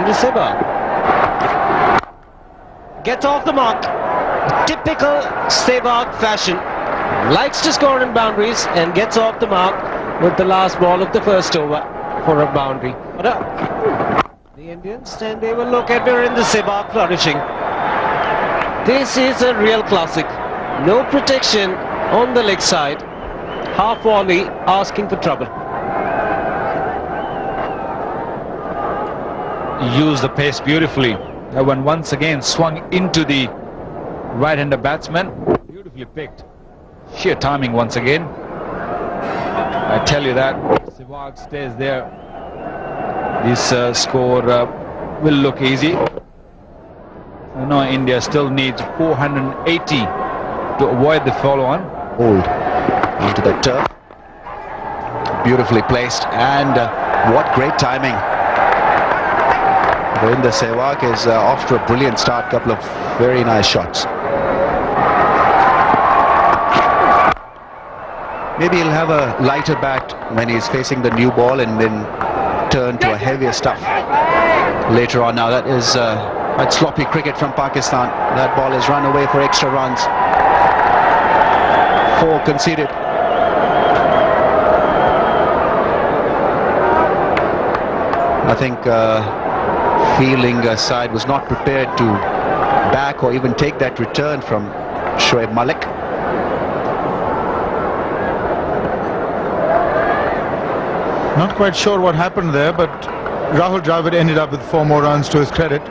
Virender Sehwag. Gets off the mark. Typical Sehwag fashion. Likes to score in boundaries and gets off the mark with the last ball of the first over for a boundary. The Indians, and they will look at Virender Sehwag flourishing. This is a real classic. No protection on the leg side. Half volley asking for trouble. Used the pace beautifully. That one once again swung into the right-hander batsman. Beautifully picked. Sheer timing once again. I tell you that. Sehwag stays there. This score will look easy. You know, India still needs 480 to avoid the follow-on. Hold into the turf. Beautifully placed, and what great timing. Virender Sehwag is off to a brilliant start. Couple of very nice shots. Maybe he'll have a lighter bat when he's facing the new ball and then turn to a heavier stuff later on. Now that is quite sloppy cricket from Pakistan. That ball is run away for extra runs. 4 conceded. I think fielding side was not prepared to back or even take that return from Shoaib Malik. Not quite sure what happened there, but Rahul Dravid ended up with 4 more runs to his credit.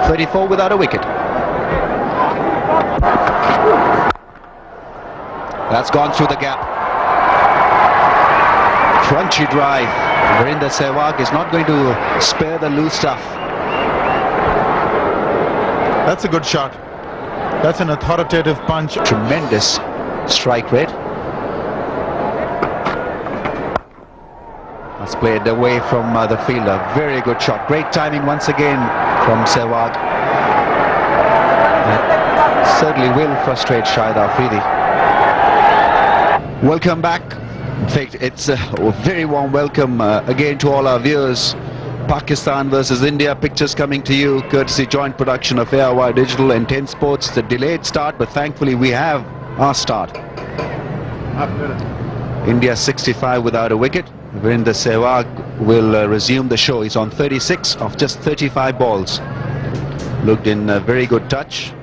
.34 without a wicket. That's gone through the gap. Crunchy drive. Virender Sehwag is not going to spare the loose stuff. That's a good shot. That's an authoritative punch. Tremendous strike rate. That's played away from the fielder. Very good shot. Great timing once again from Sehwag. That certainly will frustrate Shahid Afridi. Welcome back. In fact, it's a very warm welcome again to all our viewers. Pakistan versus India, pictures coming to you courtesy joint production of ARY Digital and 10 Sports. The delayed start, but thankfully we have our start. India 65 without a wicket. Virender Sehwag will resume the show. He's on 36 of just 35 balls. Looked in very good touch.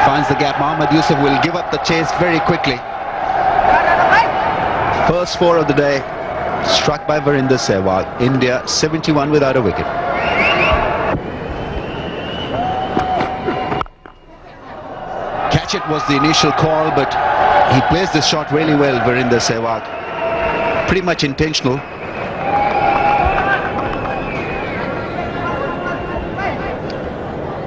Finds the gap. Mohammad Yusuf will give up the chase very quickly. First 4 of the day struck by Virender Sehwag. India 71 without a wicket. Catch it was the initial call, but he plays this shot really well, Virender Sehwag. Pretty much intentional.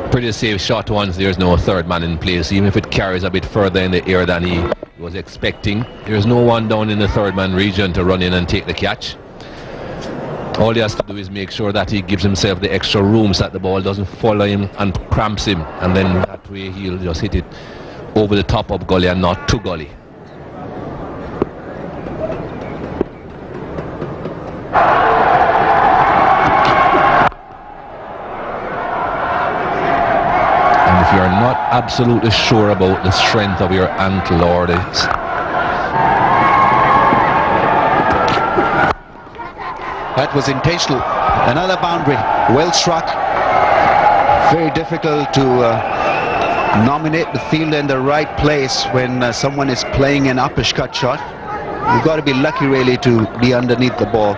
Pretty safe shot once there's no third man in place, even if it carries a bit further in the air than he was expecting. There's no one down in the third man region to run in and take the catch. All he has to do is make sure that he gives himself the extra room so that the ball doesn't follow him and cramps him, and then that way he'll just hit it over the top of gully and not to gully. And if you're not absolutely sure about the strength of your ankle or that was intentional. Another boundary, well struck. Very difficult to nominate the fielder in the right place when someone is playing an uppish cut shot. You've got to be lucky really to be underneath the ball.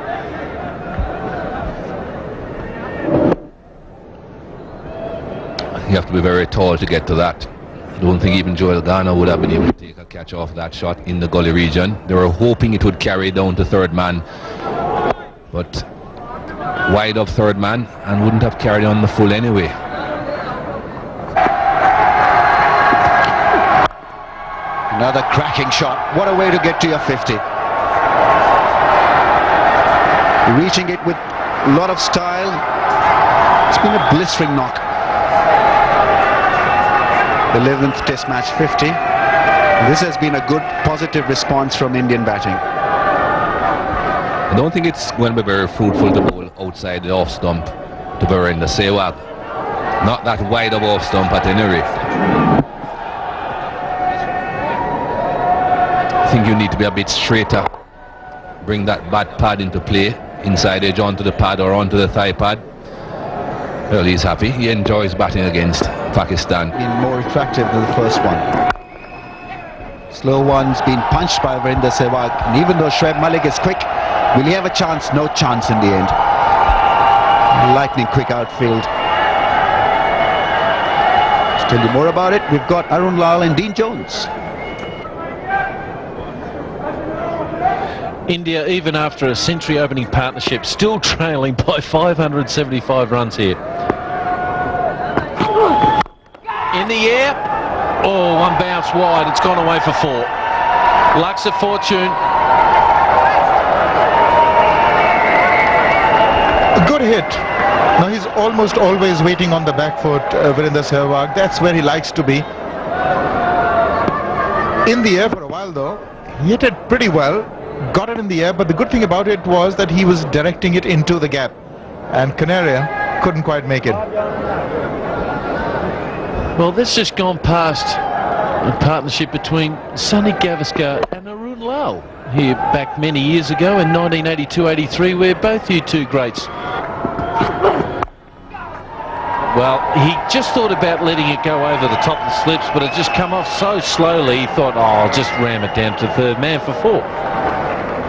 You have to be very tall to get to that. I don't think even Joel Garner would have been able to take a catch off that shot in the gully region. They were hoping it would carry down to third man, but wide of third man and wouldn't have carried on the full anyway. Another cracking shot. What a way to get to your 50. Reaching it with a lot of style. It's been a blistering knock. 11th Test match 50. This has been a good positive response from Indian batting. I don't think it's going to be very fruitful to bowl outside the off stump to Virender. Sehwag. Not that wide of off stump at any rate. I think you need to be a bit straighter. Bring that bat pad into play. Inside edge onto the pad or onto the thigh pad. Well, he's happy. He enjoys batting against Pakistan. Been more attractive than the first one. Slow one's been punched by Virender Sehwag. And even though Shoaib Malik is quick, will he have a chance? No chance in the end. Lightning quick outfield. To tell you more about it, we've got Arun Lal and Dean Jones. India, even after a century opening partnership, still trailing by 575 runs here. In the air. Oh, one bounce wide. It's gone away for 4. Lucks of fortune. A good hit. Now he's almost always waiting on the back foot, Virender Sehwag. That's where he likes to be. In the air for a while though. He hit it pretty well. Got it in the air, but the good thing about it was that he was directing it into the gap. And Canaria couldn't quite make it. Well, this just gone past a partnership between Sunny Gavaskar and Arun Lal here back many years ago in 1982-83, where both you two greats. Well, he just thought about letting it go over the top of the slips, but it just come off so slowly, he thought, oh, I'll just ram it down to third man for 4.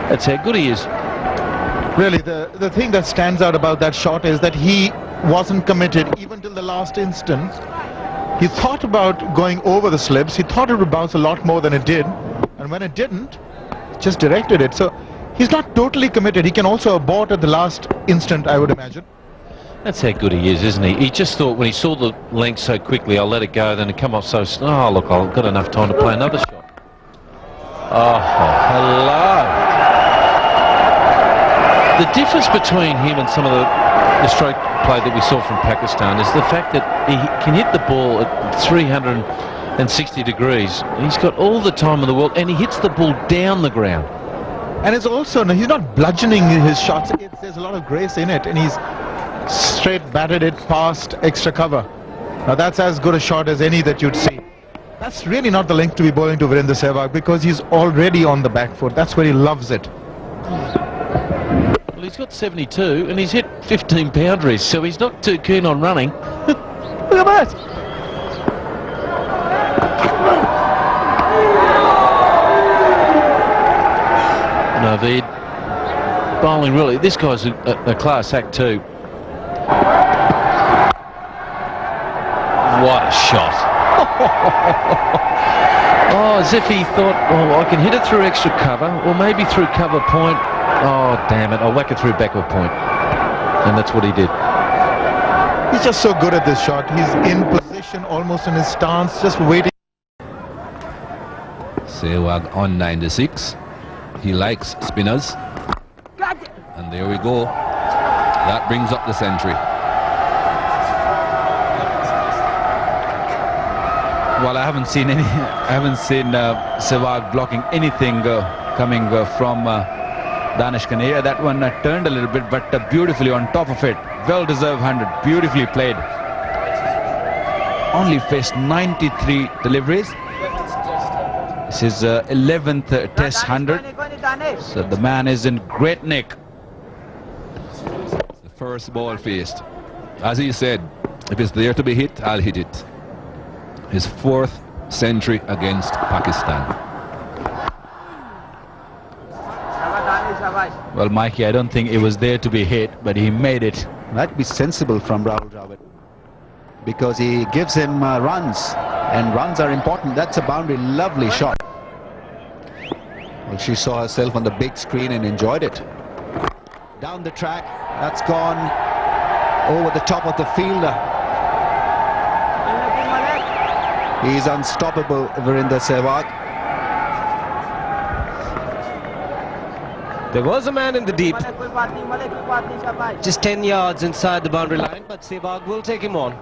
That's how good he is. Really, the thing that stands out about that shot is that he wasn't committed even till the last instant. He thought about going over the slips. He thought it would bounce a lot more than it did. And when it didn't, just directed it. So he's not totally committed. He can also abort at the last instant, I would imagine. That's how good he is, isn't he? He just thought when he saw the length so quickly, I'll let it go, then it come off so... Oh, look, I've got enough time to play another shot. Oh, hello. The difference between him and some of the stroke play that we saw from Pakistan is the fact that he can hit the ball at 360 degrees. He's got all the time in the world, and he hits the ball down the ground. And it's also, no, he's not bludgeoning his shots. There's a lot of grace in it, and he's straight batted it past extra cover. Now that's as good a shot as any that you'd see. That's really not the length to be bowling to Virender Sehwag, because he's already on the back foot. That's where he loves it. Well, he's got 72 and he's hit 15 boundaries, so he's not too keen on running. Look at that. Naveed bowling really. This guy's a class act too. What a shot. Oh, as if he thought, oh, I can hit it through extra cover, or maybe through cover point. Oh, damn it, I'll whack it through backward point. And that's what he did. He's just so good at this shot. He's in position, almost in his stance, just waiting. Sehwag on 96. He likes spinners. And there we go. That brings up the century. Well, I haven't seen Sehwag blocking anything coming from Danish Canaria. That one turned a little bit, but beautifully on top of it. Well-deserved 100, beautifully played. Only faced 93 deliveries. This is 11th Test 100. So the man is in great nick. The first ball faced. As he said, if it's there to be hit, I'll hit it. His 4th century against Pakistan. Well, Mikey, I don't think it was there to be hit, but he made it. That'd be sensible from Rahul Dravid, because he gives him runs, and runs are important. That's a boundary, lovely shot. Well, she saw herself on the big screen and enjoyed it. Down the track, that's gone over the top of the fielder. He's unstoppable, Virender Sehwag. There was a man in the deep, just 10 yards inside the boundary line, but Sehwag will take him on.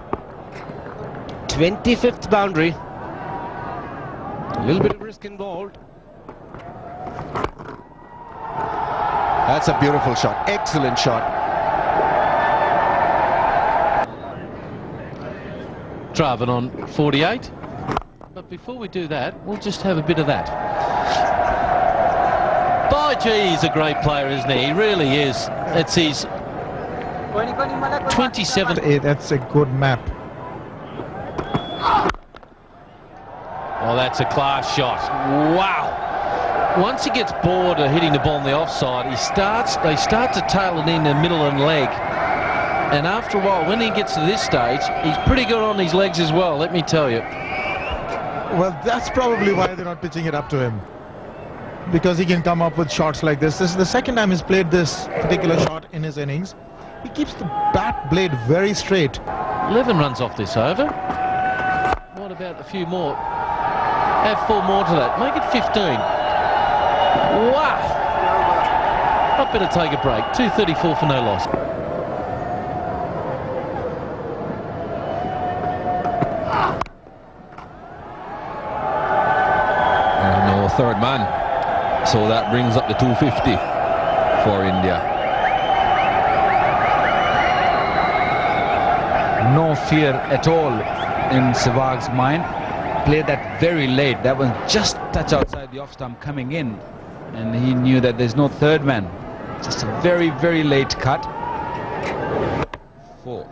25th boundary. A little bit of risk involved. That's a beautiful shot, excellent shot. Driving on 48. But before we do that, we'll just have a bit of that. By gee, he's a great player, isn't he? He really is. It's his 27th. That's a good map. Oh, that's a class shot. Wow. Once he gets bored of hitting the ball on the offside, they start to tail it in the middle and leg. And after a while, when he gets to this stage, he's pretty good on his legs as well, let me tell you. Well, that's probably why they're not pitching it up to him, because he can come up with shots like this. This is the second time he's played this particular shot in his innings. He keeps the bat blade very straight. 11 runs off this over. What about a few more? Add 4 more to that. Make it 15. Wow! I better take a break. 234 for no loss. No third man, so that brings up the 250 for India. No fear at all in Sehwag's mind. Played that very late. That was just touch outside the off stump coming in, and he knew that there's no third man. Just a very, very late cut. 4.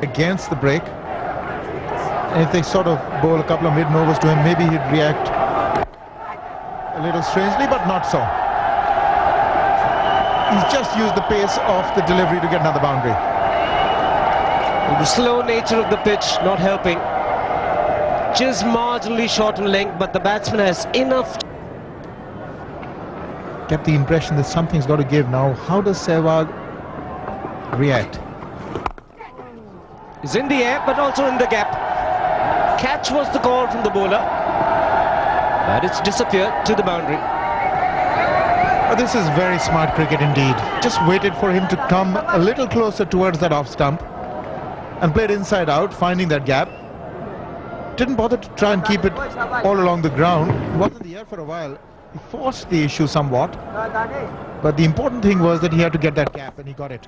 Against the break. And if they sort of bowl a couple of mid-overs to him, maybe he'd react a little strangely, but not so. He's just used the pace of the delivery to get another boundary. The slow nature of the pitch not helping. Just marginally short in length, but the batsman has enough. Get the impression that something's got to give now. How does Sehwag react? He's in the air, but also in the gap. Catch was the call from the bowler, but it's disappeared to the boundary. This is very smart cricket indeed. Just waited for him to come a little closer towards that off stump and played inside out, finding that gap. Didn't bother to try and keep it all along the ground. He was in the air for a while. He forced the issue somewhat, but the important thing was that he had to get that gap, and he got it.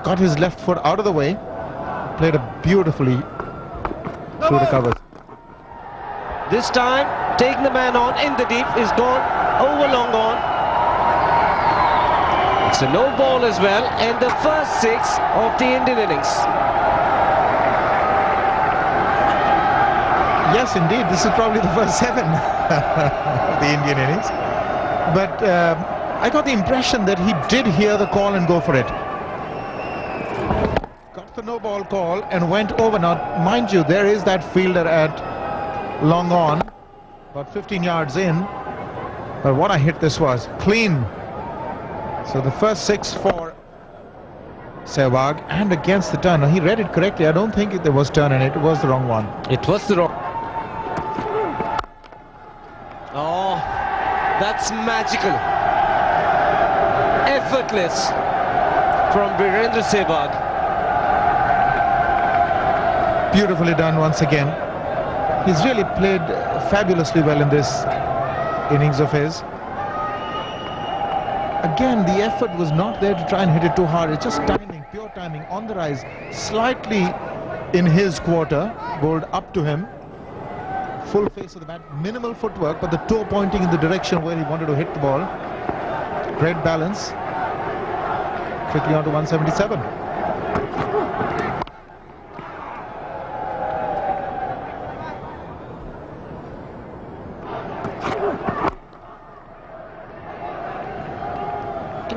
Got his left foot out of the way, played it beautifully through the covers. This time, taking the man on in the deep, is gone, over long on. It's a no ball as well, and the first 6 of the Indian innings. Yes, indeed, this is probably the first 7 of the Indian innings. But I got the impression that he did hear the call and go for it. Got the no ball call and went over. Now, mind you, there is that fielder at long on, about 15 yards in. But what a hit this was. Clean. So the first 6 for Sehwag, and against the turn. Now, he read it correctly. I don't think there was turn in it. It was the wrong one. It was the wrong. Oh, that's magical. Effortless from Virender Sehwag. Beautifully done once again. He's really played fabulously well in this innings of his. Again, the effort was not there to try and hit it too hard. It's just timing, pure timing, on the rise, slightly in his quarter, bowled up to him. Full face of the bat, minimal footwork, but the toe pointing in the direction where he wanted to hit the ball. Great balance. Quickly on to 177.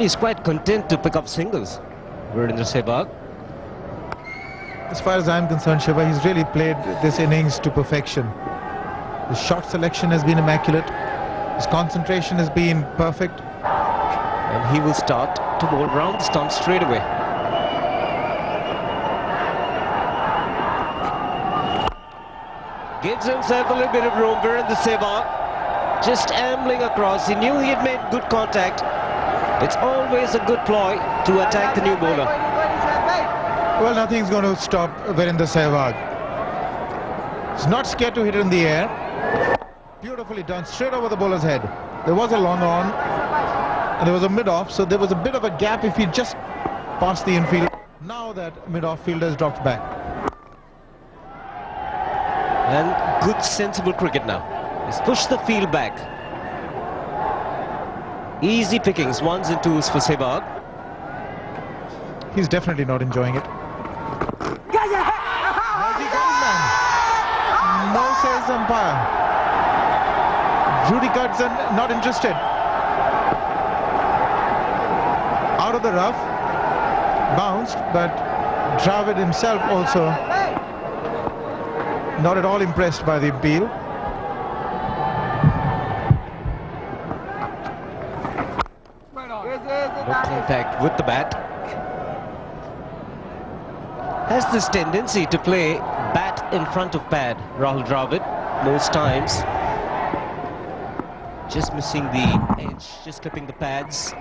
He's quite content to pick up singles, Virender Sehwag. As far as I'm concerned, Shiva, he's really played this innings to perfection. His shot selection has been immaculate. His concentration has been perfect. And he will start to bowl round the stump straight away. Gives himself a little bit of room. Virender Sehwag just ambling across. He knew he had made good contact. It's always a good ploy to attack the new bowler. Well, nothing's going to stop Virender Sehwag. He's not scared to hit it in the air. Beautifully done, straight over the bowler's head. There was a long on and there was a mid-off, so there was a bit of a gap if he just passed the infield. Now that mid-off fielder has dropped back. And good sensible cricket now. He's pushed the field back. Easy pickings, 1s and 2s for Sehwag. He's definitely not enjoying it. Has he got his man? No, says umpire. Rudy Gudson not interested. Out of the rough. Bounced, but Dravid himself also not at all impressed by the appeal. No contact with the bat. Has this tendency to play bat in front of pad, Rahul Dravid, most times. Just missing the edge, just clipping the pads.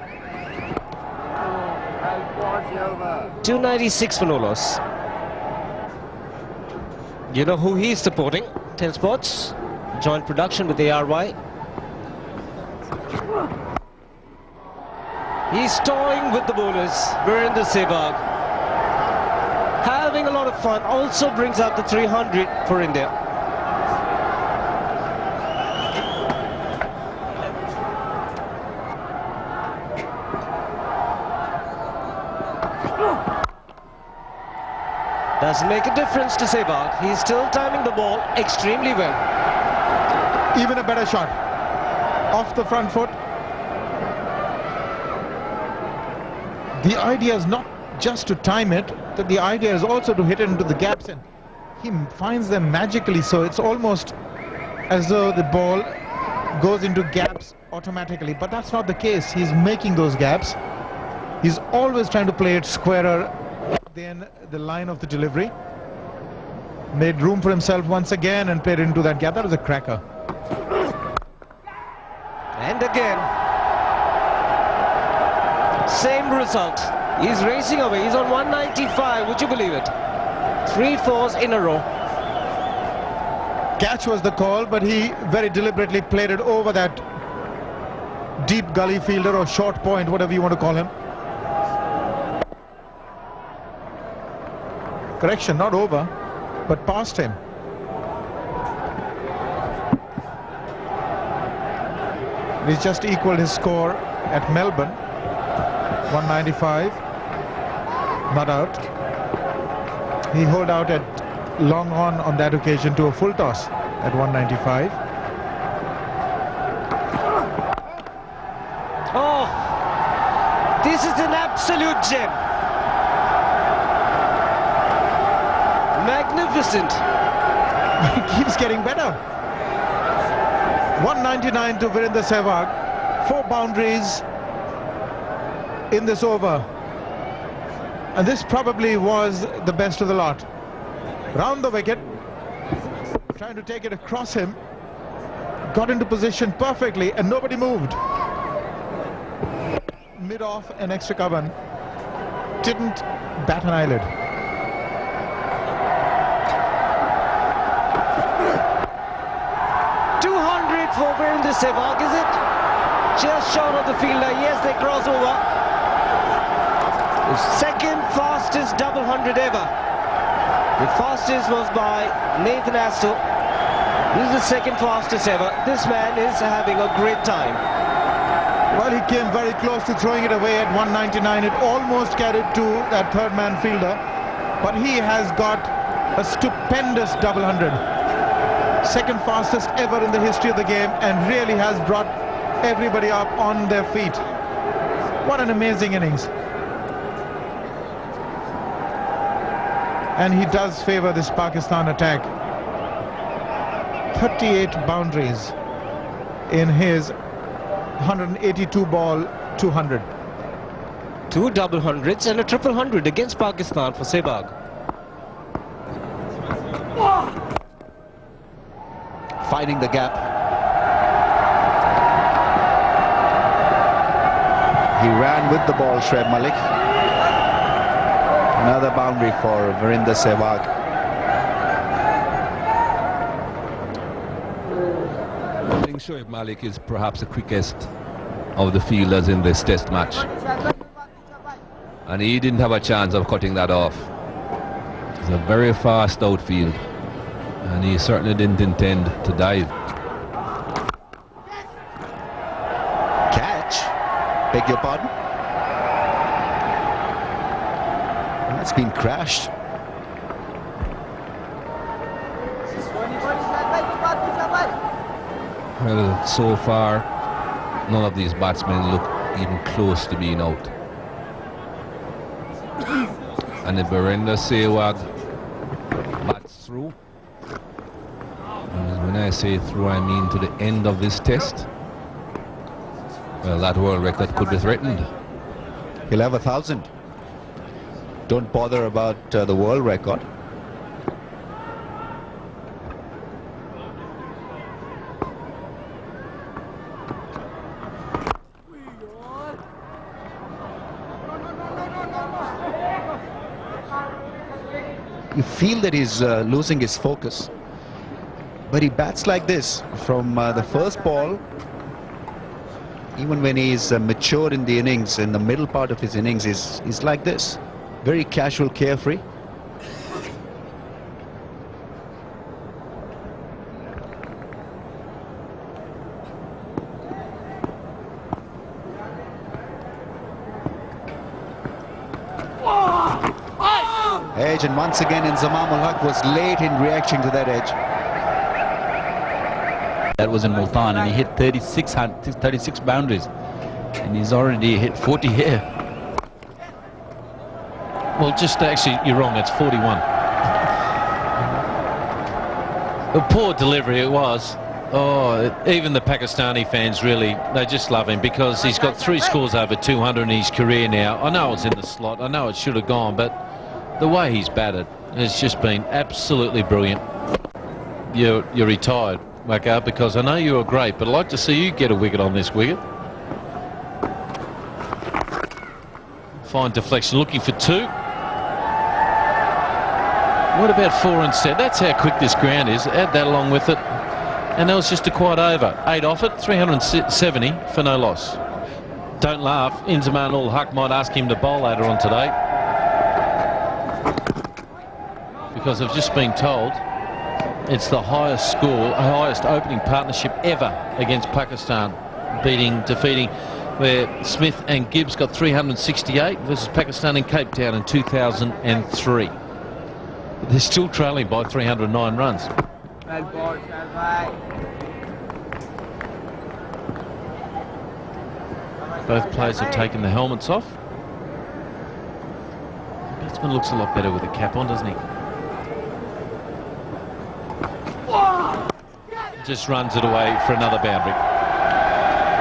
296 for no loss. You know who he's supporting? 10 Sports, joint production with ARY. He's toying with the bowlers. Virender Sehwag having a lot of fun, also brings out the 300 for India. Does make a difference to Sehwag. He's still timing the ball extremely well. Even a better shot. Off the front foot. The idea is not just to time it, that the idea is also to hit it into the gaps, and he finds them magically, so it's almost as though the ball goes into gaps automatically, but that's not the case. He's making those gaps. He's always trying to play it squarer than the line of the delivery. Made room for himself once again and played into that gap. That was a cracker. And again, same result. He's racing away. He's on 195. Would you believe it? 3 4s in a row. Catch was the call, but he very deliberately played it over that deep gully fielder or short point, whatever you want to call him. Correction, not over, but past him. He's just equaled his score at Melbourne. 195. Not out. He holed out at long on that occasion to a full toss at 195. Oh, this is an absolute gem. Magnificent. He keeps getting better. 199 to Virender Sehwag. 4 boundaries in this over. And this probably was the best of the lot. Round the wicket. Trying to take it across him. Got into position perfectly and nobody moved. Mid-off and extra cover. Didn't bat an eyelid. For Virender Sehwag, is it? Just short of the fielder. Yes, they cross over. The second fastest double 100 ever. The fastest was by Nathan Astor. This is the second fastest ever. This man is having a great time. Well, he came very close to throwing it away at 199. It almost carried to that third man fielder. But he has got a stupendous double 100. Second fastest ever in the history of the game, and really has brought everybody up on their feet. What an amazing innings. And he does favor this Pakistan attack. 38 boundaries in his 182 ball 200. 2 double hundreds and a triple 100 against Pakistan for Sehwag. widening the gap. He ran with the ball, Shoaib Malik. Another boundary for Virender Sehwag. I think Shoaib Malik is perhaps the quickest of the fielders in this test match. And he didn't have a chance of cutting that off. It's a very fast outfield. And he certainly didn't intend to dive. Catch. Beg your pardon? That's been crashed. Well, so far, none of these batsmen look even close to being out. And if Virender Sehwag bats through, and when I say through, I mean to the end of this test, well, that world record could be threatened. He'll have 1,000. Don't bother about the world record. You feel that he's losing his focus, but he bats like this from the first ball. Even when he's matured in the innings, in the middle part of his innings, he's like this, very casual, carefree. Edge, and once again Inzamam ul Haq was late in reaction to that edge. That was in Multan, and he hit 36 boundaries, and he's already hit 40 here. Well, just actually, you're wrong, it's 41. A poor delivery it was. Oh, even the Pakistani fans really, they just love him because he's got 3 scores over 200 in his career now. I know it's in the slot, I know it should have gone, but the way he's batted has just been absolutely brilliant. You're retired, Waqar, because I know you're great, but I'd like to see you get a wicket on this wicket. Fine deflection, looking for 2. What about 4 instead? That's how quick this ground is. Add that along with it, and that was just a quite over. 8 off it, 370 for no loss. Don't laugh, Inzamam ul Haq might ask him to bowl later on today, because I've just been told it's the highest score, highest opening partnership ever against Pakistan, defeating where Smith and Gibbs got 368 versus Pakistan in Cape Town in 2003. They're still trailing by 309 runs. Both players have taken the helmets off. The batsman looks a lot better with the cap on, doesn't he? Just runs it away for another boundary.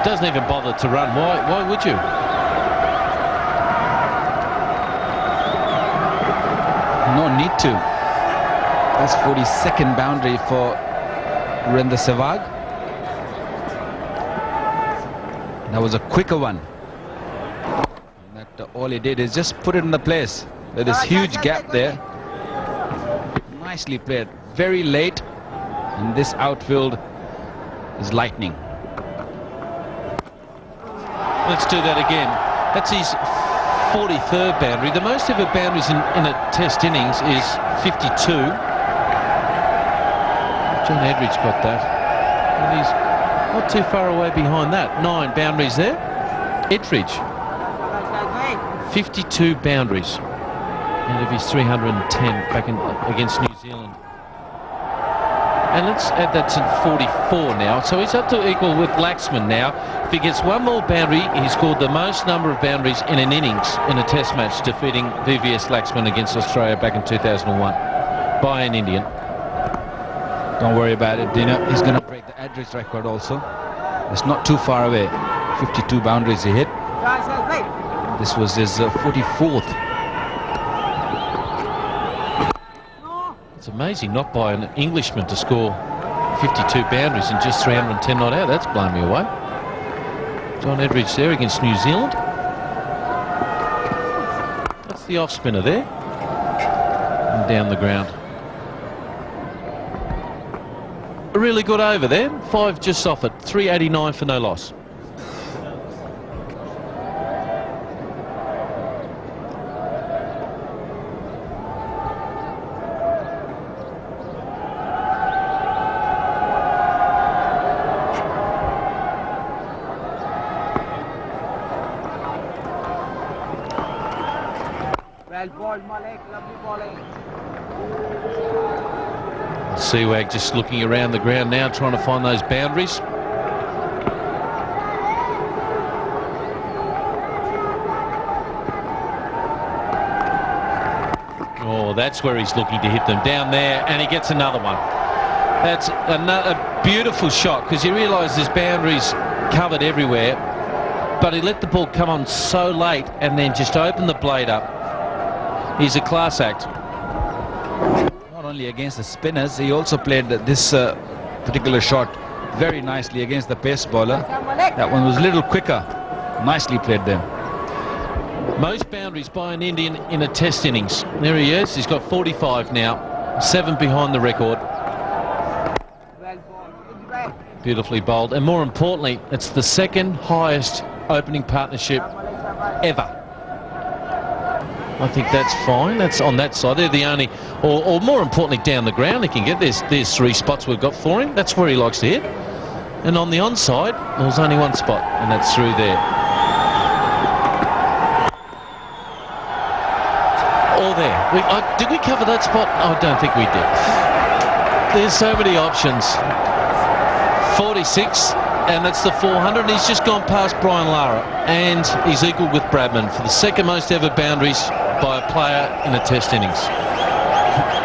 Doesn't even bother to run. Why would you? No need to. That's 42nd boundary for Virender Sehwag. That was a quicker one. That all he did is just put it in the place. There's this huge gap there. Nicely played. Very late. And this outfield is lightning. Let's do that again. That's his 43rd boundary. The most ever boundaries in a test innings is 52. John Edridge got that. And he's not too far away behind that. 9 boundaries there. Edridge. 52 boundaries. And of his 310 back against New Zealand. And let's add that to 44 now. So he's up to equal with Laxman now. If he gets one more boundary, he scored the most number of boundaries in an innings in a test match, defeating VVS Laxman against Australia back in 2001 by an Indian. Don't worry about it, Dina. He's going to break the Edridge record also. It's not too far away. 52 boundaries he hit. This was his 44th. It's amazing not by an Englishman to score 52 boundaries and just 310 not out. That's blown me away. John Edridge there against New Zealand. That's the off spinner there. And down the ground. A really good over there. 5 just off it. 389 for no loss. Sehwag just looking around the ground now, trying to find those boundaries. Oh, that's where he's looking to hit them, down there, and he gets another one. That's a beautiful shot, because you realise there's boundaries covered everywhere, but he let the ball come on so late and then just open the blade up. He's a class act. Not only against the spinners, he also played this particular shot very nicely against the pace bowler. That one was a little quicker. Nicely played there. Most boundaries by an Indian in a test innings. There he is. He's got 45 now. 7 behind the record. Beautifully bowled. And more importantly, it's the second highest opening partnership ever. I think that's fine. That's on that side. They're the only, or more importantly, down the ground he can get. There's 3 spots we've got for him. That's where he likes to hit. And on the onside, there's only 1 spot, and that's through there. Or there. Did we cover that spot? I don't think we did. There's so many options. 46, and that's the 400, and he's just gone past Brian Lara, and he's equal with Bradman for the second most ever boundaries by a player in a test innings.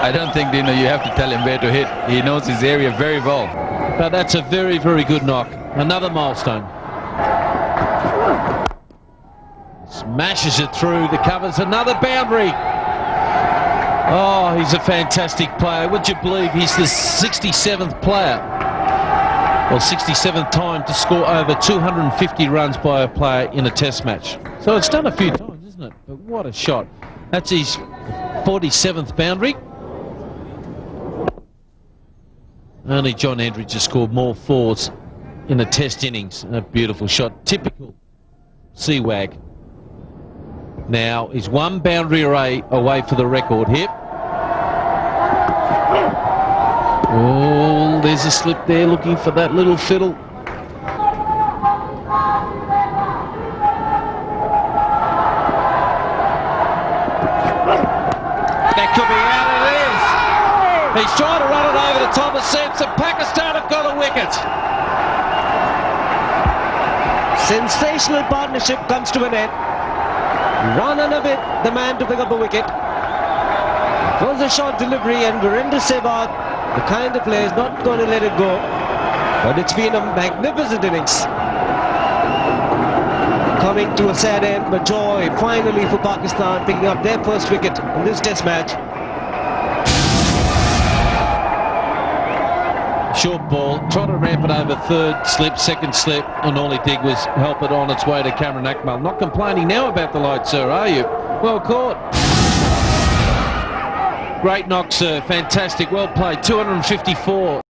I don't think, you have to tell him where to hit. He knows his area very well. But that's a very, very good knock. Another milestone. Smashes it through the covers. Another boundary. Oh, he's a fantastic player. Would you believe he's the 67th player, or 67th time to score over 250 runs by a player in a test match. So it's done a few times, isn't it? But what a shot. That's his 47th boundary. Only John Edridge has scored more 4s in a test innings. A beautiful shot. Typical Sehwag. Now he's 1 boundary away for the record here. Oh, there's a slip there, looking for that little fiddle. That could be out, it is. He's trying to run it over the top of Sets, and Pakistan have got a wicket. Sensational partnership comes to an end. Run and a bit, the man to pick up a wicket. It was a short delivery, and Virender Sehwag, the kind of player, is not going to let it go. But it's been a magnificent innings. Coming to a sad end, but joy finally for Pakistan, picking up their first wicket in this test match. Short ball, trying to ramp it over 3rd slip, 2nd slip, and all he did was help it on its way to Cameron Akmal. Not complaining now about the light, sir, are you? Well caught. Great knock, sir. Fantastic. Well played. 254.